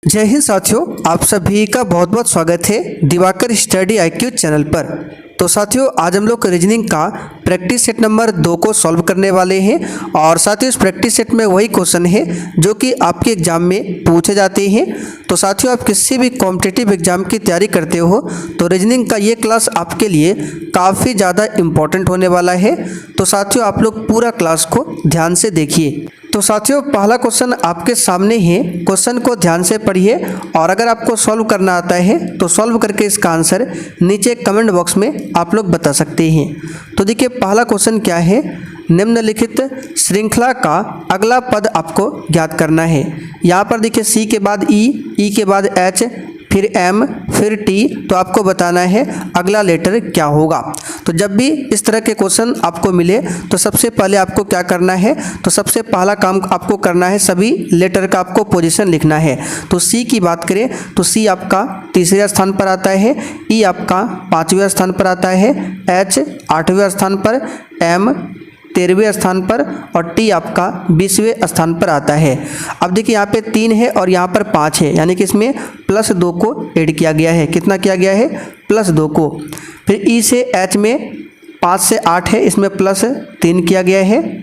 जय हिंद साथियों, आप सभी का बहुत बहुत स्वागत है दिवाकर स्टडी IQ चैनल पर। तो साथियों, आज हम लोग रीजनिंग का प्रैक्टिस सेट नंबर 2 को सॉल्व करने वाले हैं। और साथियों, इस प्रैक्टिस सेट में वही क्वेश्चन है जो कि आपके एग्जाम में पूछे जाते हैं। तो साथियों, आप किसी भी कॉम्पिटिटिव एग्जाम की तैयारी करते हो तो रीजनिंग का ये क्लास आपके लिए काफ़ी ज़्यादा इम्पोर्टेंट होने वाला है। तो साथियों, आप लोग पूरा क्लास को ध्यान से देखिए। तो साथियों, पहला क्वेश्चन आपके सामने है। क्वेश्चन को ध्यान से पढ़िए और अगर आपको सॉल्व करना आता है तो सॉल्व करके इसका आंसर नीचे कमेंट बॉक्स में आप लोग बता सकते हैं। तो देखिए, पहला क्वेश्चन क्या है। निम्नलिखित श्रृंखला का अगला पद आपको ज्ञात करना है। यहाँ पर देखिए, सी के बाद ई के बाद एच, फिर एम, फिर टी। तो आपको बताना है अगला लेटर क्या होगा। तो जब भी इस तरह के क्वेश्चन आपको मिले तो सबसे पहले आपको क्या करना है, तो सबसे पहला काम आपको करना है सभी लेटर का आपको पोजीशन लिखना है। तो सी की बात करें तो सी आपका तीसरे स्थान पर आता है, ई आपका 5वें स्थान पर आता है, एच 8वें स्थान पर, एम 13वें स्थान पर और टी आपका 20वें स्थान पर आता है। अब देखिए, यहाँ पे 3 है और यहाँ पर 5 है, यानी कि इसमें +2 को ऐड किया गया है। कितना किया गया है? +2 को। फिर ई से एच में 5 से 8 है, इसमें +3 किया गया है,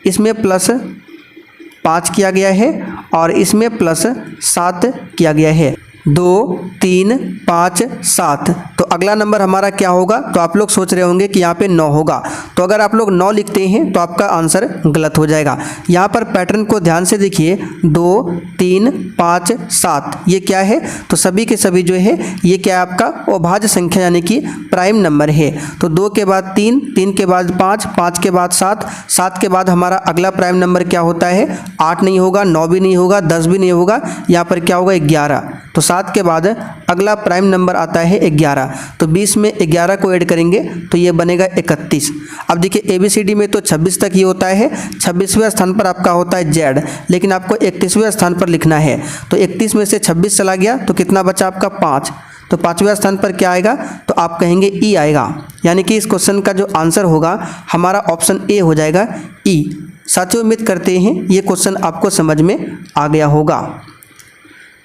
इसमें +5 किया गया है और इसमें +7 किया गया है। 2 3 5 7। तो अगला नंबर हमारा क्या होगा? तो आप लोग सोच रहे होंगे कि यहाँ पे 9 होगा। तो अगर आप लोग 9 लिखते हैं तो आपका आंसर गलत हो जाएगा। यहाँ पर पैटर्न को ध्यान से देखिए, 2 3 5 7 ये क्या है? तो सभी के सभी जो है ये क्या है? आपका अभाज्य संख्या यानी कि प्राइम नंबर है। तो 2 के बाद 3, 3 के बाद 5, 5 के बाद 7, 7 के बाद हमारा अगला प्राइम नंबर क्या होता है? 8 नहीं होगा, 9 भी नहीं होगा, 10 भी नहीं होगा, यहाँ पर क्या होगा? 11। तो 7 के बाद अगला प्राइम नंबर आता है 11। तो 20 में 11 को ऐड करेंगे तो ये बनेगा 31। अब देखिए, ABCD में तो 26 तक ही होता है, 26वें स्थान पर आपका होता है Z, लेकिन आपको 31वें स्थान पर लिखना है। तो 31 में से 26 चला गया तो कितना बचा आपका? 5। तो 5वें स्थान पर क्या आएगा? तो आप कहेंगे E आएगा, यानी कि इस क्वेश्चन का जो आंसर होगा हमारा ऑप्शन A हो जाएगा, E। साथियों, उम्मीद करते हैं ये क्वेश्चन आपको समझ में आ गया होगा।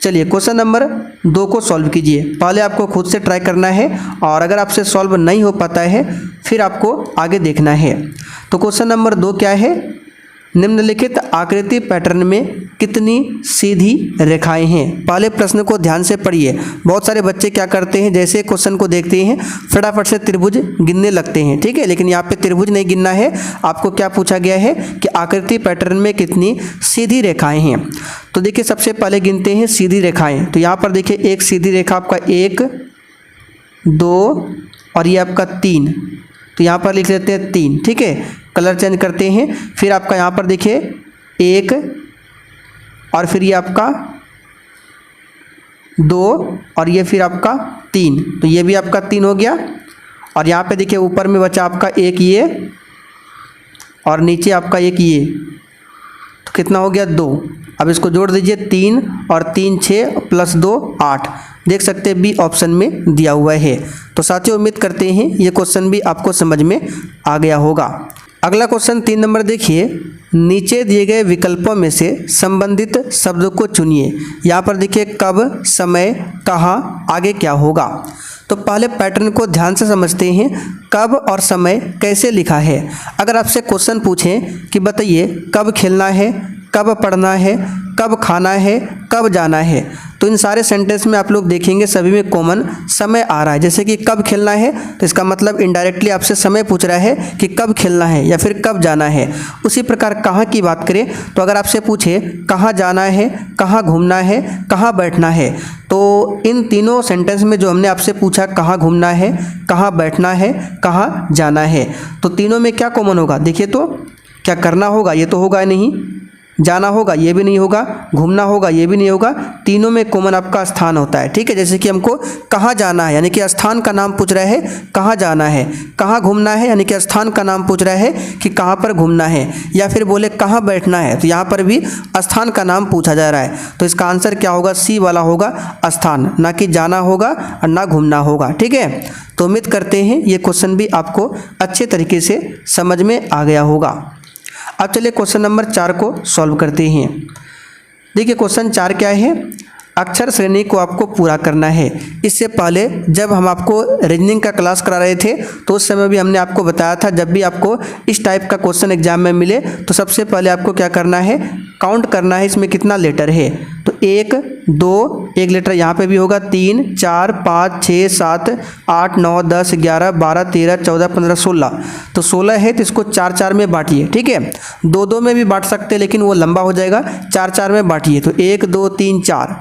चलिए, क्वेश्चन नंबर 2 को सॉल्व कीजिए। पहले आपको खुद से ट्राई करना है और अगर आपसे सॉल्व नहीं हो पाता है फिर आपको आगे देखना है। तो क्वेश्चन नंबर 2 क्या है? निम्नलिखित आकृति पैटर्न में कितनी सीधी रेखाएं हैं? पहले प्रश्न को ध्यान से पढ़िए। बहुत सारे बच्चे क्या करते हैं, जैसे क्वेश्चन को देखते हैं फटाफट से त्रिभुज गिनने लगते हैं, ठीक है। लेकिन यहाँ पे त्रिभुज नहीं गिनना है। आपको क्या पूछा गया है कि आकृति पैटर्न में कितनी सीधी रेखाएं हैं। तो देखिए, सबसे पहले गिनते हैं सीधी रेखाएं। तो यहाँ पर देखिए, एक सीधी रेखा आपका 1 2 और ये आपका 3। तो यहाँ पर लिख लेते हैं 3, ठीक है। कलर चेंज करते हैं। फिर आपका यहाँ पर देखिए 1 और फिर ये आपका 2 और ये फिर आपका 3। तो ये भी आपका 3 हो गया। और यहाँ पे देखिए ऊपर में बचा आपका एक ये और नीचे आपका एक ये। तो कितना हो गया? 2। अब इसको जोड़ दीजिए, 3 और 3 6 + 2 8। देख सकते हैं बी ऑप्शन में दिया हुआ है। तो साथियों, उम्मीद करते हैं ये क्वेश्चन भी आपको समझ में आ गया होगा। अगला क्वेश्चन 3 नंबर देखिए। नीचे दिए गए विकल्पों में से संबंधित शब्द को चुनिए। यहाँ पर देखिए कब, समय, कहाँ, आगे क्या होगा। तो पहले पैटर्न को ध्यान से समझते हैं, कब और समय कैसे लिखा है। अगर आपसे क्वेश्चन पूछें कि बताइए कब खेलना है, कब पढ़ना है, कब खाना है, कब जाना है, तो इन सारे सेंटेंस में आप लोग देखेंगे सभी में कॉमन समय आ रहा है। जैसे कि कब खेलना है तो इसका मतलब इनडायरेक्टली आपसे समय पूछ रहा है कि कब खेलना है या फिर कब जाना है। उसी प्रकार कहाँ की बात करें तो अगर आपसे पूछे कहाँ जाना है, कहाँ घूमना है, कहाँ बैठना है, तो इन तीनों सेंटेंस में जो हमने आपसे पूछा कहाँ घूमना है, कहाँ बैठना है, कहाँ जाना है, तो तीनों में क्या कॉमन होगा? देखिए, तो क्या करना होगा? ये तो होगा नहीं। जाना होगा? ये भी नहीं होगा। घूमना होगा? ये भी नहीं होगा। तीनों में कॉमन आपका स्थान होता है, ठीक है। जैसे कि हमको कहाँ जाना है यानी कि स्थान का नाम पूछ रहा है, कहाँ जाना है। कहाँ घूमना है यानी कि स्थान का नाम पूछ रहा है कि कहाँ पर घूमना है। या फिर बोले कहाँ बैठना है तो यहाँ पर भी स्थान का नाम पूछा जा रहा है। तो इसका आंसर क्या होगा? सी वाला होगा, स्थान, ना कि जाना होगा और ना घूमना होगा, ठीक है। तो उम्मीद करते हैं ये क्वेश्चन भी आपको अच्छे तरीके से समझ में आ गया होगा। अब चलिए क्वेश्चन नंबर 4 को सॉल्व करते हैं। देखिए क्वेश्चन 4 क्या है। अक्षर श्रेणी को आपको पूरा करना है। इससे पहले जब हम आपको रीजनिंग का क्लास करा रहे थे तो उस समय भी हमने आपको बताया था, जब भी आपको इस टाइप का क्वेश्चन एग्जाम में मिले तो सबसे पहले आपको क्या करना है, काउंट करना है इसमें कितना लेटर है। तो 1 2 एक लेटर यहाँ पे भी होगा, 3 4 5 6 7 8 9 10 11 12 13 14 15 16। तो 16 है तो इसको 4 4 में बांटिए, ठीक है। 2 2 में भी बांट सकते हैं लेकिन वो लंबा हो जाएगा, 4 4 में बांटिए। तो 1 2 3 4,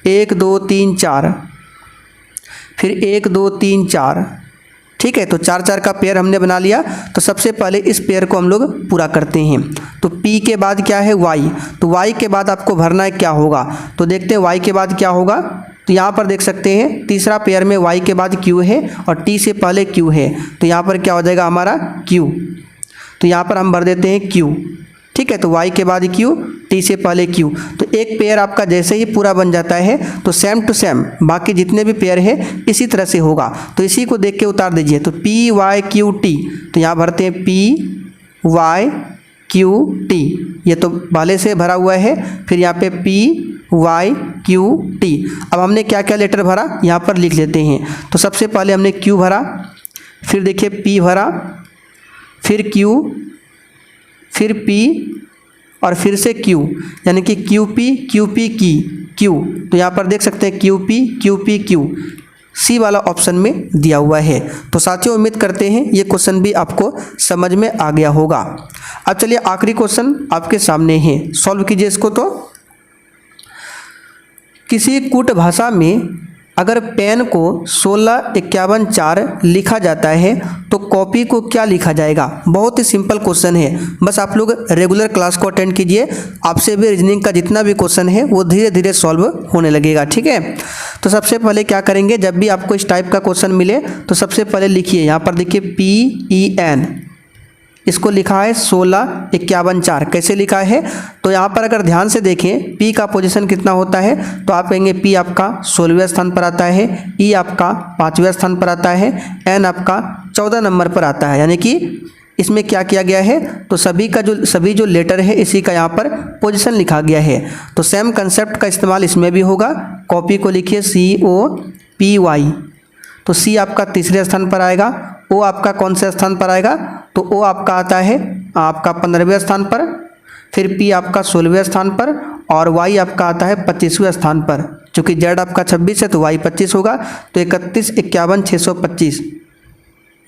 1 2 3 4, फिर 1 2 3 4, ठीक है। तो 4 4 का पेयर हमने बना लिया। तो सबसे पहले इस पेयर को हम लोग पूरा करते हैं। तो P के बाद क्या है, Y। तो Y के बाद आपको भरना है क्या होगा, तो देखते हैं Y के बाद क्या होगा। तो यहाँ पर देख सकते हैं तीसरा पेयर में Y के बाद Q है और T से पहले Q है, तो यहाँ पर क्या हो जाएगा हमारा Q। तो यहाँ पर हम भर देते हैं Q, ठीक है। तो Y के बाद Q, T से पहले Q। तो एक पेयर आपका जैसे ही पूरा बन जाता है तो सेम टू सेम बाकी जितने भी पेयर है इसी तरह से होगा। तो इसी को देख के उतार दीजिए। तो P Y Q T, तो यहाँ भरते हैं P Y Q T, ये तो पहले से भरा हुआ है। फिर यहाँ पे P Y Q T। अब हमने क्या क्या लेटर भरा यहाँ पर लिख लेते हैं। तो सबसे पहले हमने Q भरा, फिर देखिए P भरा, फिर Q, फिर P और फिर से Q, यानी कि QP QP की Q। तो यहाँ पर देख सकते हैं QP QP Q, सी वाला ऑप्शन में दिया हुआ है। तो साथियों उम्मीद करते हैं ये क्वेश्चन भी आपको समझ में आ गया होगा। अब चलिए आखिरी क्वेश्चन आपके सामने है, सॉल्व कीजिए इसको। तो किसी कूट भाषा में अगर पेन को 16 51 4 लिखा जाता है तो कॉपी को क्या लिखा जाएगा। बहुत ही सिंपल क्वेश्चन है, बस आप लोग रेगुलर क्लास को अटेंड कीजिए, आपसे भी रीजनिंग का जितना भी क्वेश्चन है वो धीरे धीरे सॉल्व होने लगेगा, ठीक है। तो सबसे पहले क्या करेंगे, जब भी आपको इस टाइप का क्वेश्चन मिले तो सबसे पहले लिखिए, यहाँ पर देखिए PEN, इसको लिखा है 16 51 4। कैसे लिखा है, तो यहाँ पर अगर ध्यान से देखें P का पोजीशन कितना होता है, तो आप कहेंगे P आपका 16वें स्थान पर आता है, E आपका 5वें स्थान पर आता है, N आपका 14 नंबर पर आता है। यानी कि इसमें क्या किया गया है, तो सभी जो लेटर है इसी का यहाँ पर पोजीशन लिखा गया है। तो सेम कंसेप्ट का इस्तेमाल इसमें भी होगा। कॉपी को लिखिए COPY, तो C आपका तीसरे स्थान पर आएगा, O आपका कौन से स्थान पर आएगा, तो O आपका आता है आपका 15वें स्थान पर, फिर P आपका 16वें स्थान पर और Y आपका आता है 25वें स्थान पर। चूँकि Z आपका 26 है तो Y 25 होगा। तो 31 51 625,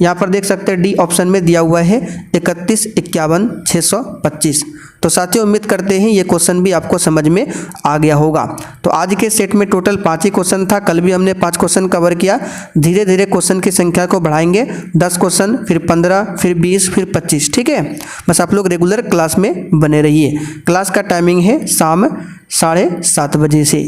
यहाँ पर देख सकते हैं D ऑप्शन में दिया हुआ है 31 51 625। तो साथियों उम्मीद करते हैं ये क्वेश्चन भी आपको समझ में आ गया होगा। तो आज के सेट में टोटल 5 ही क्वेश्चन था, कल भी हमने 5 क्वेश्चन कवर किया। धीरे धीरे क्वेश्चन की संख्या को बढ़ाएंगे, 10 क्वेश्चन, फिर 15, फिर 20, फिर 25, ठीक है। बस आप लोग रेगुलर क्लास में बने रहिए। क्लास का टाइमिंग है शाम 7:30 बजे से।